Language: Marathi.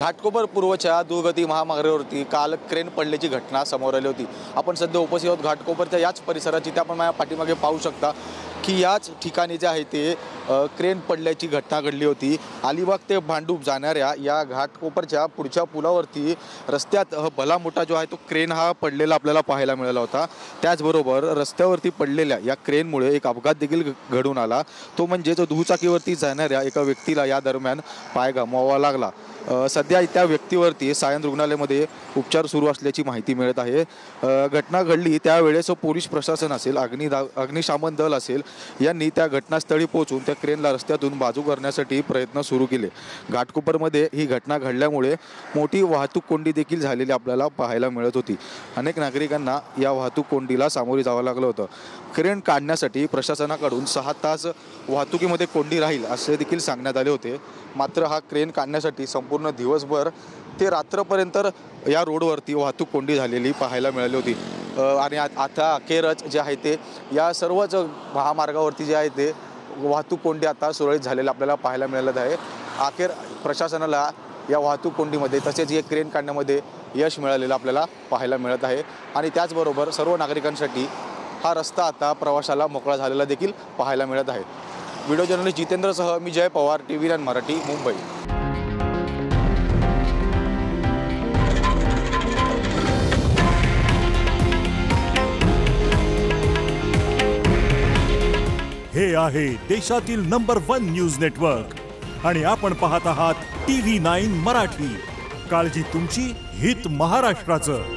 घाटकोपर पूर्वच्या दुगती महामार्गावरती काल क्रेन पडल्याची घटना समोर आली होती। आपण सध्या उपस्थित आहोत घाटकोपरच्या याच परिसराची। त्या आपण माझ्या पाठीमागे पाहू शकता की याच ठिकाणी जे आहे ते क्रेन पडल्याची घटना घडली होती। अलिबाग ते भांडूप जाणाऱ्या या घाटकोपरच्या पुढच्या पुलावरती रस्त्यात भला मोठा जो आहे तो क्रेन हा पडलेला आपल्याला पाहायला मिळाला होता। त्याचबरोबर रस्त्यावरती पडलेल्या या क्रेनमुळे एक अपघात देखील घडून आला, तो म्हणजे जो दुचाकीवरती जाणाऱ्या एका व्यक्तीला या दरम्यान पाय गमवावा लागला। सध्या त्या व्यक्तीवरती सायन रुग्णालयामध्ये उपचार सुरू असल्याची माहिती मिळत आहे। घटना घडली त्यावेळेस पोलीस प्रशासन असेल, अग्निशमन दल असेल यांनी त्या घटनास्थळी पोहोचून त्या क्रेनला रस्त्यातून बाजू करण्यासाठी प्रयत्न सुरू केले। घाटकोपरमध्ये ही घटना घडल्यामुळे मोठी वाहतूक कोंडी देखील झालेली आपल्याला पाहायला मिळत होती। अनेक नागरिकांना या वाहतूक कोंडीला सामोरे जावं लागलं होतं। क्रेन काढण्यासाठी प्रशासनाकडून 6 तास वाहतुकीमध्ये कोंडी राहील असे देखील सांगण्यात आले होते। मात्र हा क्रेन काढण्यासाठी संपूर्ण दिवसभर ते रात्रपर्यंत या रोडवरती वाहतूक कोंडी झालेली पाहायला मिळाली होती। आणि आता अखेरच जे आहे ते या सर्वच महामार्गावरती जे आहे ते वाहतूक कोंडी आता सुरळीत झालेलं आपल्याला पाहायला मिळालं आहे। अखेर प्रशासनाला या वाहतूक कोंडीमध्ये तसेच हे क्रेन काढण्यामध्ये यश मिळालेलं आपल्याला पाहायला मिळत आहे। आणि त्याचबरोबर सर्व नागरिकांसाठी हा रस्ता आता प्रवासाला मोकळा झालेला देखील पाहायला मिळत आहे। व्हिडिओ जर्नलिस्ट जितेंद्रसह मी जय पवार, TV9 मराठी, मुंबई। हे आहे देशातील नंबर 1 न्यूज नेटवर्क आणि आपण पाहत आहात TV9 मराठी। काळजी तुमची, हित महाराष्ट्राचं।